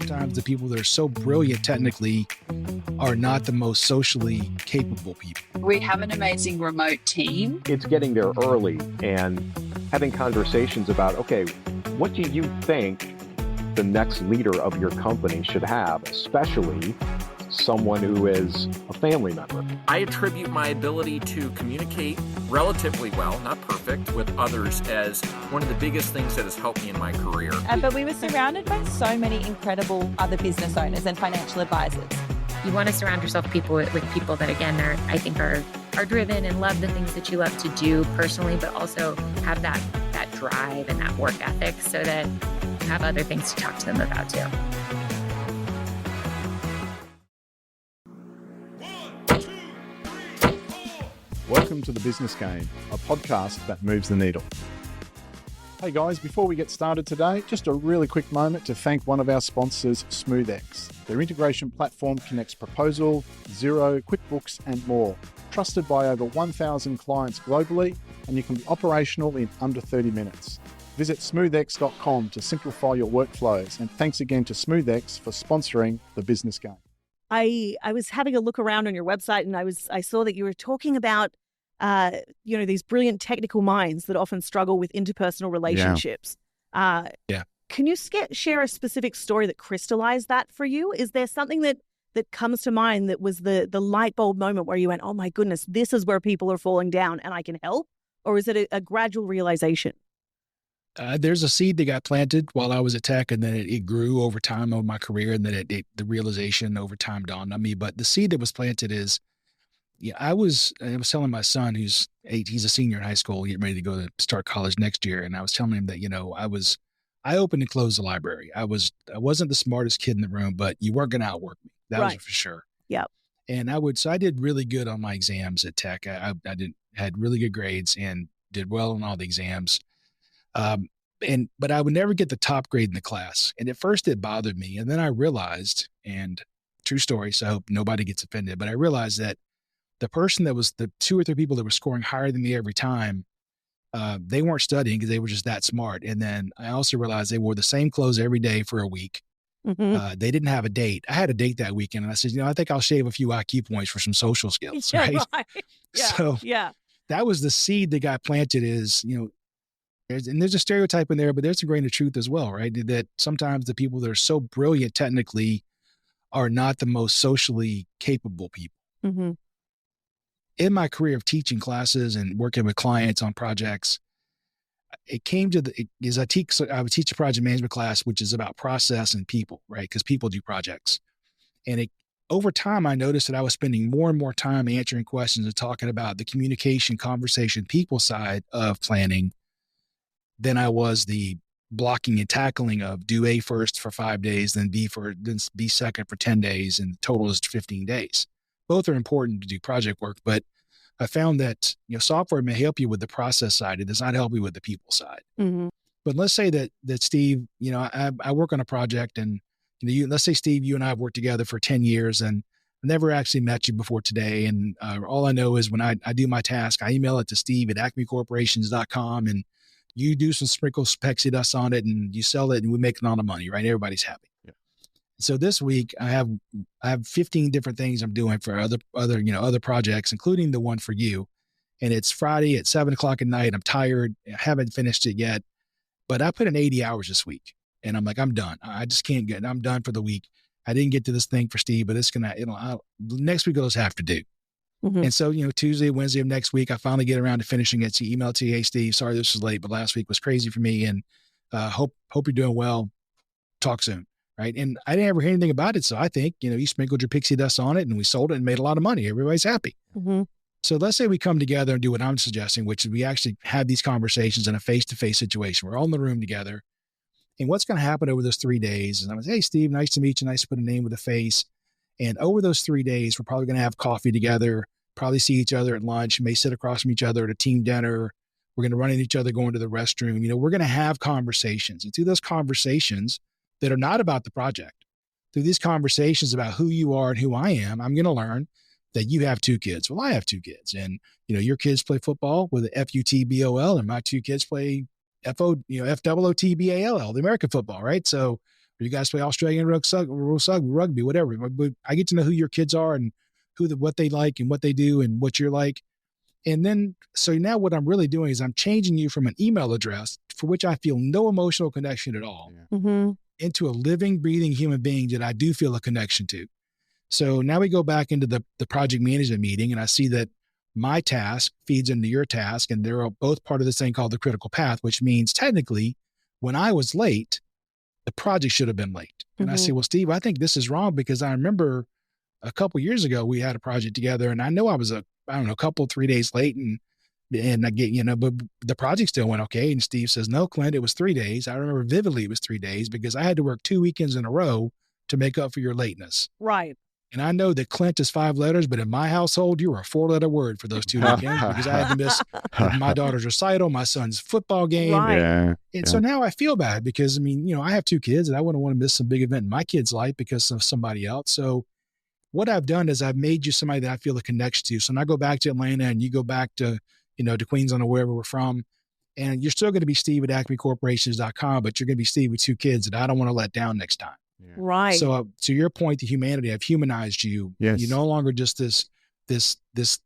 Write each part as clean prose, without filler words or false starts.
Sometimes the people that are so brilliant technically are not the most socially capable people. We have an amazing remote team. It's getting there early and having conversations about, okay, what do you think the next leader of your company should have, especially someone who is a family member? I attribute my ability to communicate relatively well, not perfect, with others as one of the biggest things that has helped me in my career. But we were surrounded by so many incredible other business owners and financial advisors. You want to surround yourself with people that, again, I think are driven and love the things that you love to do personally, but also have that drive and that work ethic so that you have other things to talk to them about too. Welcome to The Business Game, a podcast that moves the needle. Hey guys, before we get started today, just a really quick moment to thank one of our sponsors, SmoothX. Their integration platform connects Proposal, Xero, QuickBooks, and more. Trusted by over 1,000 clients globally, and you can be operational in under 30 minutes. Visit smoothx.com to simplify your workflows, and thanks again to SmoothX for sponsoring The Business Game. I was having a look around on your website, and I saw that you were talking about these brilliant technical minds that often struggle with interpersonal relationships. Yeah. Can you share a specific story that crystallized that for you? Is there something that comes to mind that was the light bulb moment where you went, oh my goodness, this is where people are falling down and I can help? Or is it a gradual realization? There's a seed that got planted while I was at Tech, and then it grew over time over my career, and then the realization over time dawned on me. But the seed that was planted is, I was telling my son, who's 8, he's a senior in high school, getting ready to go to start college next year. And I was telling him that, I opened and closed the library. I wasn't the smartest kid in the room, but you weren't going to outwork me. That was for sure. Yeah. And I did really good on my exams at Tech. I had really good grades and did well on all the exams. But I would never get the top grade in the class. And at first it bothered me. And then I realized, and true story, so I hope nobody gets offended, but I realized that the person that was the 2 or 3 people that were scoring higher than me every time, they weren't studying because they were just that smart. And then I also realized they wore the same clothes every day for a week. Mm-hmm. They didn't have a date. I had a date that weekend, and I said, I think I'll shave a few IQ points for some social skills. Yeah, right? right. Yeah, so that was the seed that got planted is, there's a stereotype in there, but there's a grain of truth as well, right? That sometimes the people that are so brilliant technically are not the most socially capable people. Mm-hmm. In my career of teaching classes and working with clients on projects, it came to I would teach a project management class, which is about process and people, right? Because people do projects. And over time, I noticed that I was spending more and more time answering questions and talking about the communication, conversation, people side of planning than I was the blocking and tackling of do A first for 5 days, then B second for 10 days, and the total is 15 days. Both are important to do project work, but I found that, software may help you with the process side. It does not help you with the people side. Mm-hmm. But let's say that Steve, I work on a project, and let's say, Steve, you and I have worked together for 10 years and I never actually met you before today. And all I know is when I do my task, I email it to Steve at acmecorporations.com, and you do some sprinkle pexi dust on it and you sell it and we make a lot of money, right? Everybody's happy. Yeah. So this week I have 15 different things I'm doing for other projects, including the one for you. And it's Friday at 7:00 at night. I'm tired. I haven't finished it yet, but I put in 80 hours this week and I'm like, I'm done. I just can't I'm done for the week. I didn't get to this thing for Steve, but next week I'll just have to do. Mm-hmm. And so, Tuesday, Wednesday of next week, I finally get around to finishing it. So email it to you, hey, Steve, sorry this was late, but last week was crazy for me. And hope you're doing well. Talk soon. Right. And I didn't ever hear anything about it. So I think, you sprinkled your pixie dust on it and we sold it and made a lot of money. Everybody's happy. Mm-hmm. So let's say we come together and do what I'm suggesting, which is we actually have these conversations in a face-to-face situation. We're all in the room together. And what's going to happen over those 3 days is I'm going to say, hey, Steve, nice to meet you. Nice to put a name with a face. And over those 3 days, we're probably going to have coffee together, probably see each other at lunch, may sit across from each other at a team dinner. We're going to run into each other going to the restroom. We're going to have conversations. And through those conversations that are not about the project, through these conversations about who you are and who I am, I'm going to learn that you have 2 kids. Well, I have 2 kids. And, your kids play football with an FUTBOL, and my 2 kids play FOOTBALL, the American football, right? So you guys play Australian rugby, whatever. But I get to know who your kids are and what they like and what they do and what you're like. And then, so now what I'm really doing is I'm changing you from an email address for which I feel no emotional connection at all into a living, breathing human being that I do feel a connection to. So now we go back into the project management meeting, and I see that my task feeds into your task, and they're both part of this thing called the critical path, which means technically when I was late, the project should have been late. And I say, well, Steve, I think this is wrong because I remember a couple of years ago, we had a project together and I know I was a couple, 3 days late and I get, but the project still went okay. And Steve says, no, Clint, it was 3 days. I remember vividly it was 3 days because I had to work 2 weekends in a row to make up for your lateness. Right. And I know that Clint is 5 letters, but in my household, you were a 4-letter word for those 2 weekends because I had to miss my daughter's recital, my son's football game. Right. And so now I feel bad because, I have 2 kids and I wouldn't want to miss some big event in my kid's life because of somebody else. So what I've done is I've made you somebody that I feel a connection to. So when I go back to Atlanta and you go back to, to Queensland or wherever we're from, and you're still going to be Steve at acmecorporations.com, but you're going to be Steve with 2 kids that I don't want to let down next time. Yeah. Right. So to your point, to humanity, I've humanized you. Yes. You're no longer just this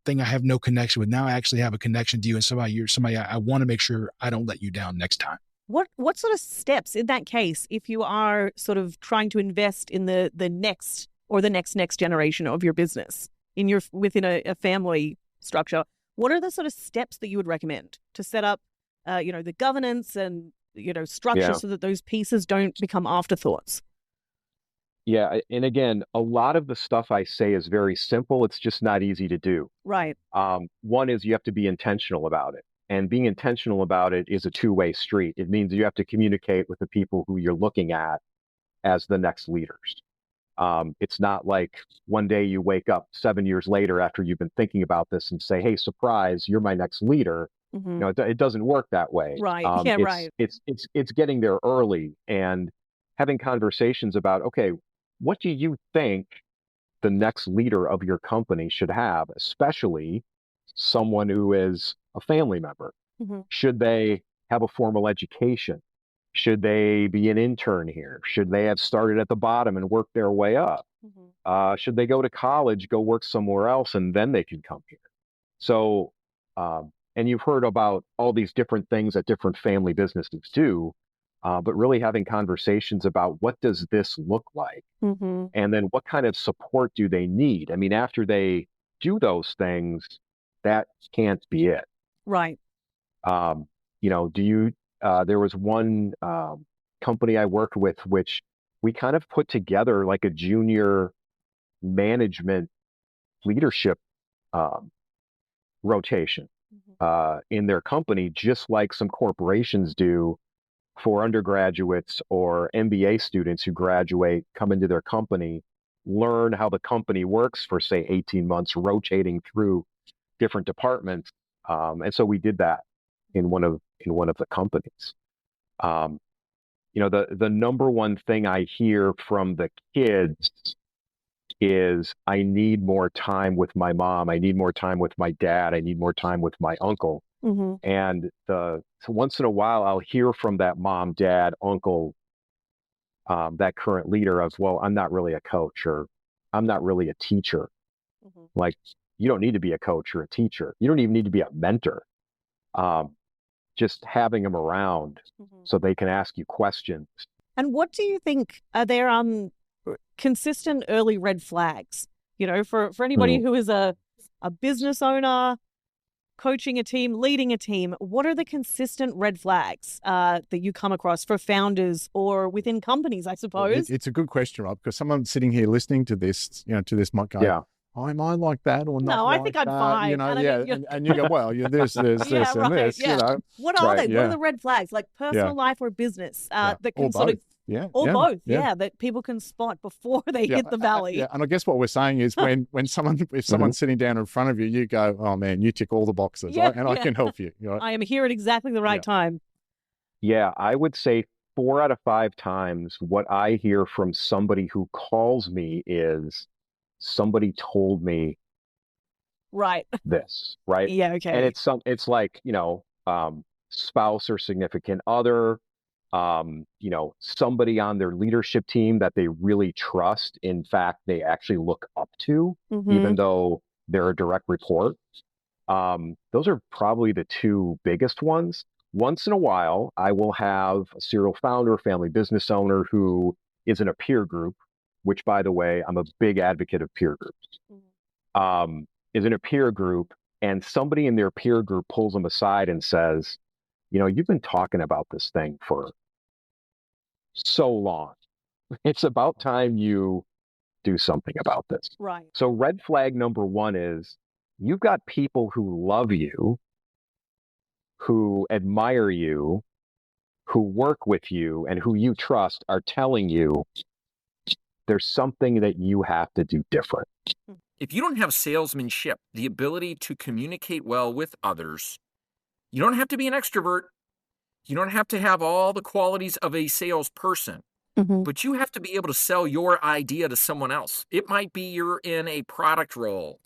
thing I have no connection with. Now I actually have a connection to you and you're somebody I want to make sure I don't let you down next time. What sort of steps in that case, if you are sort of trying to invest in the next or the next generation of your business within a family structure, what are the sort of steps that you would recommend to set up, the governance and, structure so that those pieces don't become afterthoughts? Yeah. And again, a lot of the stuff I say is very simple. It's just not easy to do. Right. One is you have to be intentional about it. And being intentional about it is a two-way street. It means you have to communicate with the people who you're looking at as the next leaders. It's not like one day you wake up 7 years later after you've been thinking about this and say, hey, surprise, you're my next leader. It doesn't work that way. Right. Right. It's getting there early and having conversations about, okay, what do you think the next leader of your company should have, especially someone who is a family member? Should they have a formal education? Should they be an intern here? Should they have started at the bottom and worked their way up? Should they go to college, go work somewhere else, and then they can come here? So, and you've heard about all these different things that different family businesses do, but really having conversations about what does this look like? And then what kind of support do they need? I mean, after they do those things, that can't be it. Right. There was one company I worked with, which we kind of put together like a junior management leadership rotation in their company, just like some corporations do for undergraduates or MBA students who graduate, come into their company, learn how the company works for, say, 18 months, rotating through different departments. And so we did that in one of the companies. The number one thing I hear from the kids is, I need more time with my mom. I need more time with my dad. I need more time with my uncle. And so once in a while, I'll hear from that mom, dad, uncle, that current leader of, well, I'm not really a coach, or I'm not really a teacher. Like, you don't need to be a coach or a teacher. You don't even need to be a mentor. Just having them around so they can ask you questions. And what do you think are there consistent early red flags, for anybody who is a business owner, coaching a team, leading a team? What are the consistent red flags that you come across for founders or within companies, I suppose? It's a good question, Rob, because someone sitting here listening to this, might go, oh, am I like that or not? No, I think I'm fine. And you go, well, there's this and this, What are they? What are the red flags, like personal life or business, that can sort of, both, that people can spot before they hit the valley? And I guess what we're saying is if someone's sitting down in front of you, you go, oh man, you tick all the boxes, and I can help you. I am here at exactly the right time. Yeah, I would say 4 out of 5 times what I hear from somebody who calls me is, somebody told me this, right? Yeah, okay. And it's like, spouse or significant other, somebody on their leadership team that they really trust. In fact, they actually look up to, even though they're a direct report. Those are probably the two biggest ones. Once in a while, I will have a serial founder, family business owner who is in a peer group, which, by the way, I'm a big advocate of peer groups, is in a peer group, and somebody in their peer group pulls them aside and says, you've been talking about this thing for so long. It's about time you do something about this. Right. So red flag number one is you've got people who love you, who admire you, who work with you, and who you trust are telling you there's something that you have to do different. If you don't have salesmanship, the ability to communicate well with others, you don't have to be an extrovert. You don't have to have all the qualities of a salesperson, but you have to be able to sell your idea to someone else. It might be you're in a product role,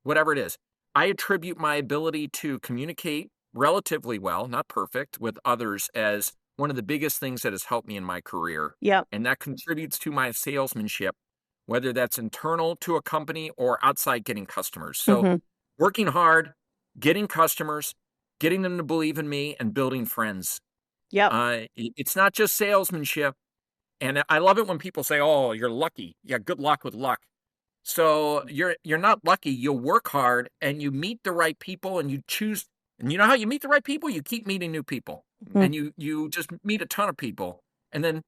whatever it is. I attribute my ability to communicate relatively well, not perfect, with others as one of the biggest things that has helped me in my career. Yep. And that contributes to my salesmanship, whether that's internal to a company or outside getting customers. So working hard, getting customers, getting them to believe in me, and building friends. Yep. It's not just salesmanship. And I love it when people say, oh, you're lucky. Yeah, good luck with luck. So you're not lucky. You work hard and you meet the right people and you choose. And you know how you meet the right people? You keep meeting new people. And you just meet a ton of people. And then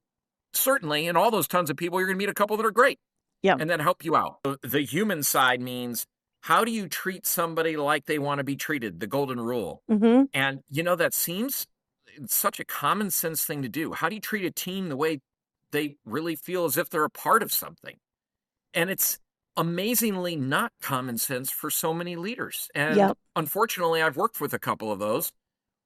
certainly in all those tons of people, you're going to meet a couple that are great. Yeah. And then help you out. The human side means, how do you treat somebody like they want to be treated? The golden rule. And, that seems such a common sense thing to do. How do you treat a team the way they really feel as if they're a part of something? And it's amazingly not common sense for so many leaders. And unfortunately, I've worked with a couple of those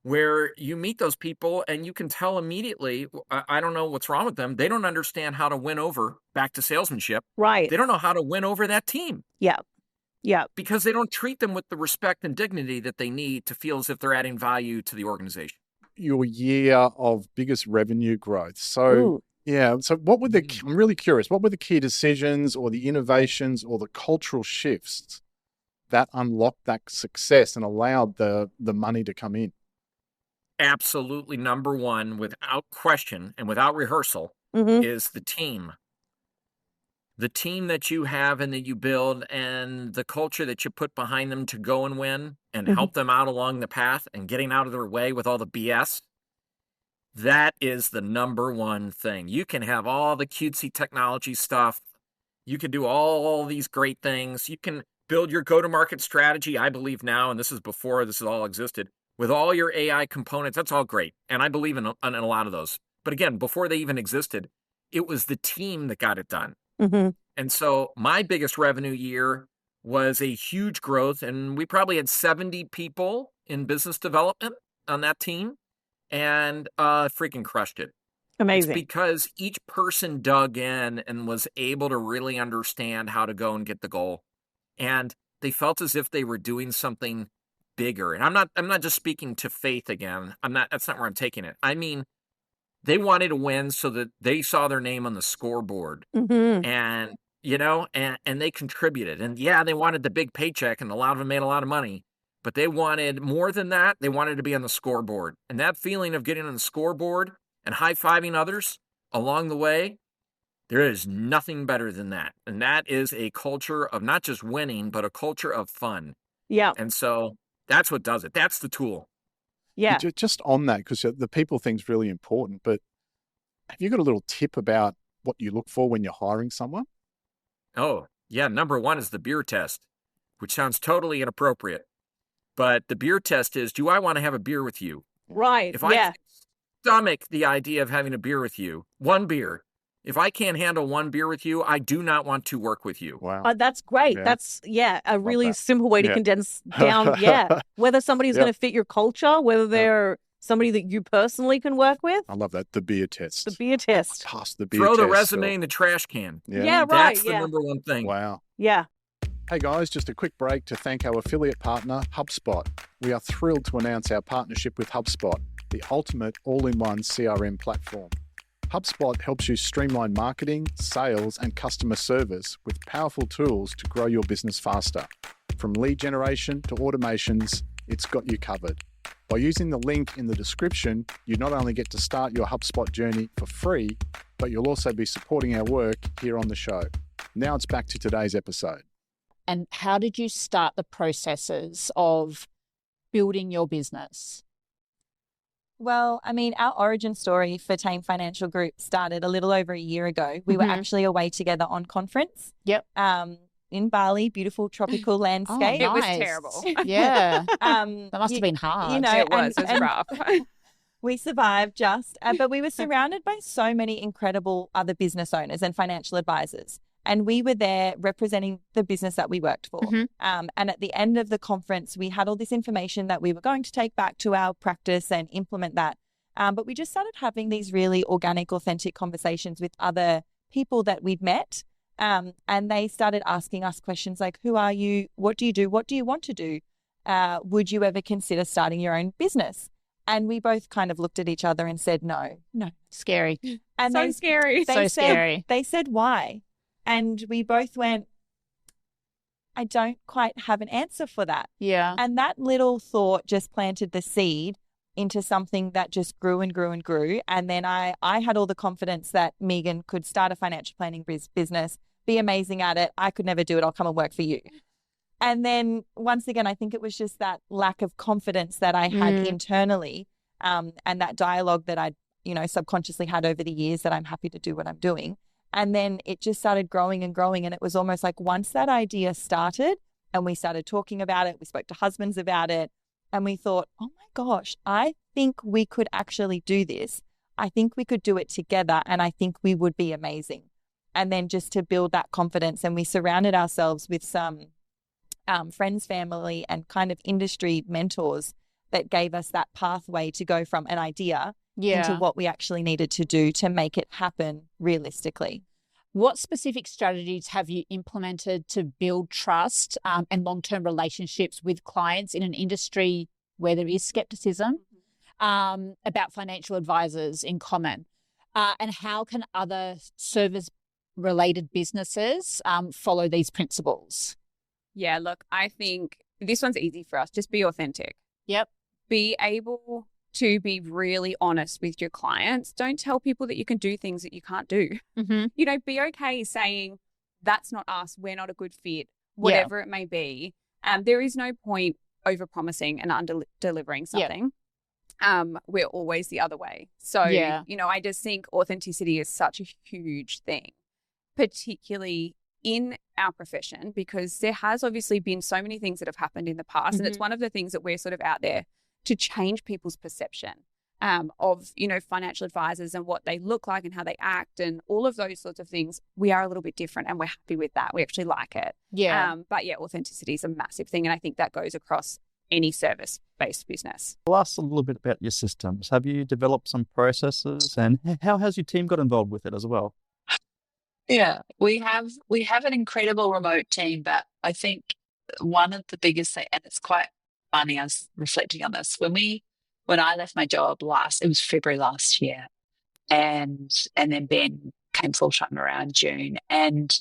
where you meet those people and you can tell immediately, I don't know what's wrong with them. They don't understand how to win over, back to salesmanship. Right. They don't know how to win over that team. Yeah. Yeah. Because they don't treat them with the respect and dignity that they need to feel as if they're adding value to the organization. Your year of biggest revenue growth. So, so what were I'm really curious, what were the key decisions or the innovations or the cultural shifts that unlocked that success and allowed the money to come in? Absolutely. Number one, without question and without rehearsal, is the team. The team that you have and that you build and the culture that you put behind them to go and win and help them out along the path and getting out of their way with all the BS. That is the number one thing. You can have all the cutesy technology stuff. You can do all these great things. You can build your go-to-market strategy, I believe now, and this is before this all existed, with all your AI components. That's all great. And I believe in a lot of those. But again, before they even existed, it was the team that got it done. And so my biggest revenue year was a huge growth. And we probably had 70 people in business development on that team. And freaking crushed it. Amazing. It's because each person dug in and was able to really understand how to go and get the goal. And they felt as if they were doing something bigger. And I'm not just speaking to faith again. That's not where I'm taking it. I mean, they wanted to win so that they saw their name on the scoreboard. And, and they contributed. And yeah, they wanted the big paycheck and a lot of them made a lot of money. But they wanted more than that. They wanted to be on the scoreboard. And that feeling of getting on the scoreboard and high-fiving others along the way, there is nothing better than that. And that is a culture of not just winning, but a culture of fun. Yeah. And so that's what does it. That's the tool. Yeah. Just on that, because the people thing's really important, but have you got a little tip about what you look for when you're hiring someone? Oh, yeah. Number one is the beer test, which sounds totally inappropriate. But the beer test is, do I want to have a beer with you? Right. If I stomach the idea of having a beer with you, one beer, if I can't handle one beer with you, I do not want to work with you. Wow. That's great. Yeah. That's, a really simple way to condense down, whether somebody's going to fit your culture, whether they're somebody that you personally can work with. I love that. The beer test. The beer test. Pass the beer Throw test. the resume in the trash can. Yeah, right. That's the number one thing. Wow. Yeah. Hey guys, just a quick break to thank our affiliate partner, HubSpot. We are thrilled to announce our partnership with HubSpot. the ultimate all-in-one CRM platform. HubSpot helps you streamline marketing, sales, and customer service with powerful tools to grow your business faster. From lead generation to automations, it's got you covered. By using the link in the description, you not only get to start your HubSpot journey for free, but you'll also be supporting our work here on the show. Now it's back to today's episode. And how did you start the processes of building your business? Well, I mean, our origin story for Tame Financial Group started a little over a year ago. We were actually away together on conference. Yep. In Bali, beautiful tropical landscape. Oh, nice. It was terrible. Yeah. That must have been hard. You know, It was rough. We survived but we were surrounded by so many incredible other business owners and financial advisors. And we were there representing the business that we worked for. And at the end of the conference, we had all this information that we were going to take back to our practice and implement that. But we just started having these really organic, authentic conversations with other people that we'd met. And they started asking us questions like, who are you? What do you do? What do you want to do? Would you ever consider starting your own business? And we both kind of looked at each other and said, no. Scary. And So scary. Scary. They said, why? And we both went, I don't quite have an answer for that. Yeah. And that little thought just planted the seed into something that just grew and grew and grew. And then I had all the confidence that Megan could start a financial planning business, be amazing at it. I could never do it. I'll come and work for you. And then once again, I think it was just that lack of confidence that I had internally, and that dialogue that I, subconsciously had over the years that I'm happy to do what I'm doing. And then it just started growing and growing. And it was almost like once that idea started and we started talking about it, we spoke to husbands about it, and we thought, oh my gosh, I think we could actually do this. I think we could do it together, and I think we would be amazing. And then just to build that confidence, and we surrounded ourselves with some friends, family, and kind of industry mentors that gave us that pathway to go from an idea into what we actually needed to do to make it happen realistically. What specific strategies have you implemented to build trust and long-term relationships with clients in an industry where there is skepticism about financial advisors in common? And how can other service-related businesses follow these principles? Yeah, look, I think this one's easy for us. Just be authentic. Yep. Be able to be really honest with your clients. Don't tell people that you can do things that you can't do. Be okay saying, that's not us, we're not a good fit, whatever it may be. There is no point over-promising and under-delivering something. We're always the other way. So, I just think authenticity is such a huge thing, particularly in our profession, because there has obviously been so many things that have happened in the past. And it's one of the things that we're sort of out there to change people's perception of, financial advisors and what they look like and how they act and all of those sorts of things. We are a little bit different and we're happy with that. We actually like it. But authenticity is a massive thing. And I think that goes across any service-based business. I'll ask a little bit about your systems. Have you developed some processes, and how has your team got involved with it as well? Yeah, we have an incredible remote team, but I think one of the biggest things, and it's quite funny, I was reflecting on this, when I left my job it was February last year, and then Ben came full time around June, and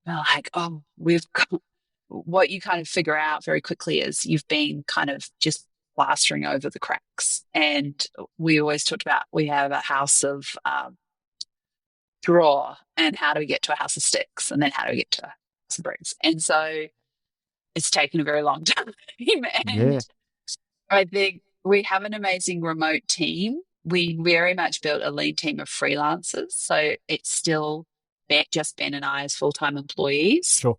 we're like, oh, we've got, what you kind of figure out very quickly is you've been kind of just plastering over the cracks. And we always talked about, we have a house of draw, and how do we get to a house of sticks, and then how do we get to a house of bricks? And so it's taken a very long time. And I think we have an amazing remote team. We very much built a lean team of freelancers. So it's still just Ben and I as full-time employees. Sure.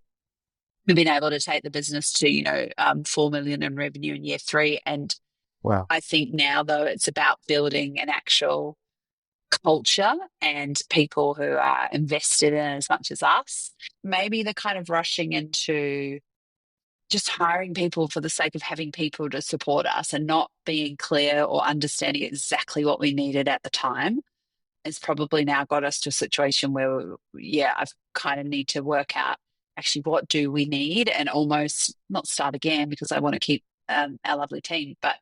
We've been able to take the business to, 4 million in revenue in year 3. And wow. I think now, though, it's about building an actual culture and people who are invested in as much as us. Maybe the kind of rushing into just hiring people for the sake of having people to support us and not being clear or understanding exactly what we needed at the time has probably now got us to a situation where, I've kind of need to work out actually what do we need, and almost not start again, because I want to keep our lovely team, but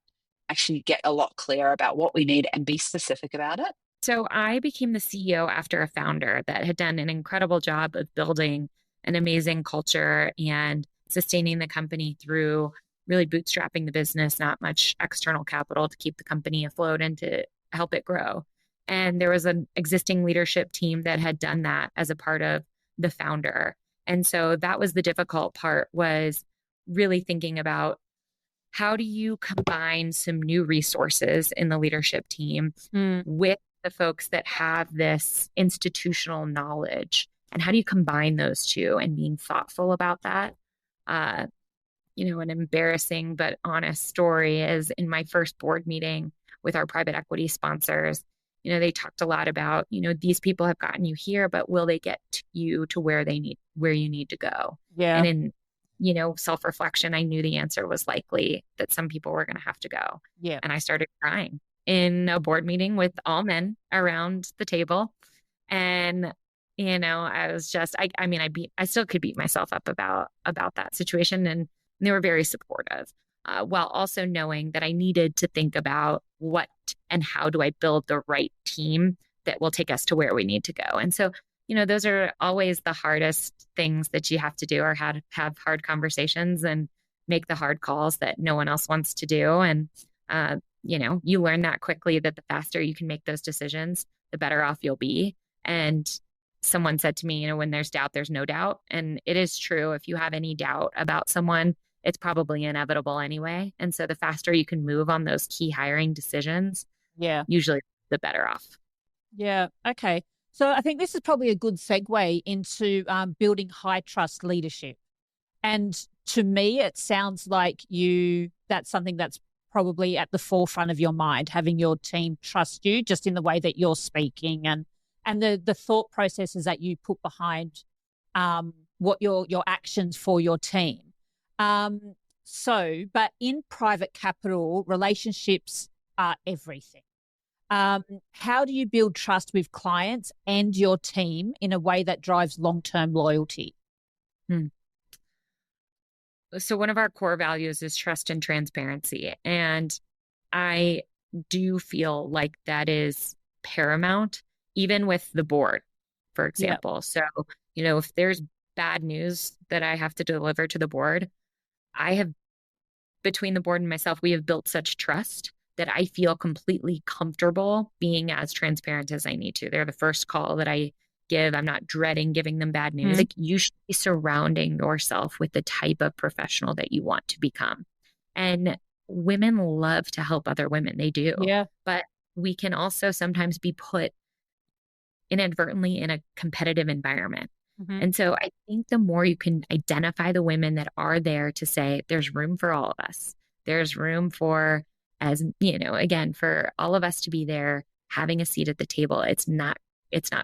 actually get a lot clearer about what we need and be specific about it? So I became the CEO after a founder that had done an incredible job of building an amazing culture and sustaining the company through really bootstrapping the business, not much external capital to keep the company afloat and to help it grow. And there was an existing leadership team that had done that as a part of the founder. And so that was the difficult part, was really thinking about how do you combine some new resources in the leadership team with the folks that have this institutional knowledge, and how do you combine those two, and being thoughtful about that. An embarrassing but honest story is in my first board meeting with our private equity sponsors, they talked a lot about, these people have gotten you here, but will they get you to where you need to go? Yeah. And in, self-reflection, I knew the answer was likely that some people were going to have to go. Yeah. And I started crying in a board meeting with all men around the table. And, I was just, I still could beat myself up about that situation. And they were very supportive, while also knowing that I needed to think about what and how do I build the right team that will take us to where we need to go. And so, those are always the hardest things that you have to do, or how to have hard conversations and make the hard calls that no one else wants to do. And, you learn that quickly, that the faster you can make those decisions, the better off you'll be. And someone said to me, when there's doubt, there's no doubt. And it is true. If you have any doubt about someone, it's probably inevitable anyway. And so the faster you can move on those key hiring decisions, usually the better off. Yeah. Okay. So I think this is probably a good segue into building high trust leadership. And to me, it sounds like that's something that's probably at the forefront of your mind, having your team trust you just in the way that you're speaking and the thought processes that you put behind what your actions for your team. But in private capital, relationships are everything. How do you build trust with clients and your team in a way that drives long-term loyalty? So one of our core values is trust and transparency. And I do feel like that is paramount, even with the board, for example. Yep. So, if there's bad news that I have to deliver to the board, between the board and myself, we have built such trust that I feel completely comfortable being as transparent as I need to. They're the first call that I give. I'm not dreading giving them bad news. Like, you should be surrounding yourself with the type of professional that you want to become. And women love to help other women. They do. Yeah. But we can also sometimes be put inadvertently in a competitive environment. And so I think the more you can identify the women that are there to say, there's room for all of us. There's room for, for all of us to be there, having a seat at the table. It's not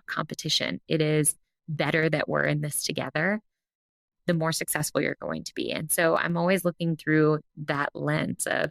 competition. It is better that we're in this together, the more successful you're going to be. And so I'm always looking through that lens of,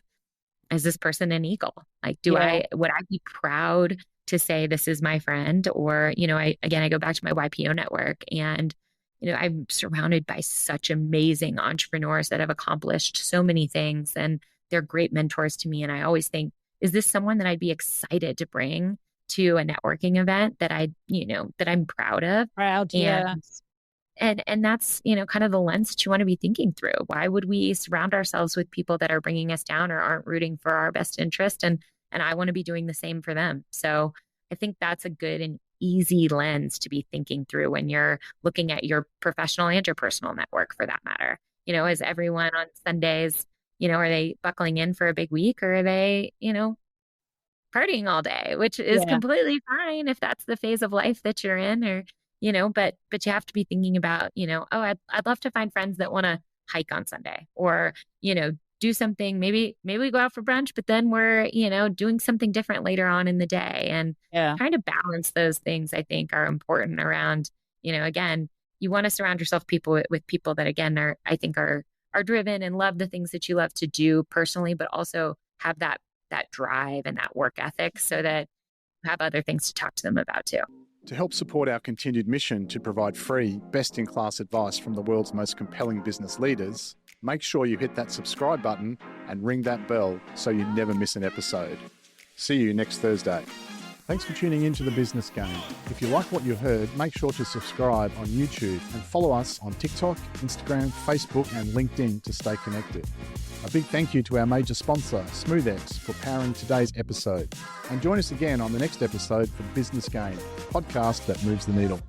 is this person an eagle? Like, would I be proud to say this is my friend? Or, I go back to my YPO network, and, I'm surrounded by such amazing entrepreneurs that have accomplished so many things, and they're great mentors to me. And I always think, is this someone that I'd be excited to bring to a networking event that that I'm proud of? And that's, kind of the lens that you want to be thinking through. Why would we surround ourselves with people that are bringing us down or aren't rooting for our best interest? And I want to be doing the same for them. So I think that's a good and easy lens to be thinking through when you're looking at your professional and your personal network, for that matter. Is everyone on Sundays, are they buckling in for a big week, or are they, partying all day, which is completely fine if that's the phase of life that you're in, or, but you have to be thinking about, I'd love to find friends that want to hike on Sunday, or, do something, maybe we go out for brunch, but then we're, doing something different later on in the day. And trying to balance those things, I think, are important around, again, you want to surround yourself with people that, again, are driven and love the things that you love to do personally, but also have that drive and that work ethic, so that you have other things to talk to them about too. To help support our continued mission to provide free, best-in-class advice from the world's most compelling business leaders, make sure you hit that subscribe button and ring that bell so you never miss an episode. See you next Thursday. Thanks for tuning in to The Business Game. If you like what you heard, make sure to subscribe on YouTube and follow us on TikTok, Instagram, Facebook, and LinkedIn to stay connected. A big thank you to our major sponsor, SmoothX, for powering today's episode. And join us again on the next episode for Business Game, a podcast that moves the needle.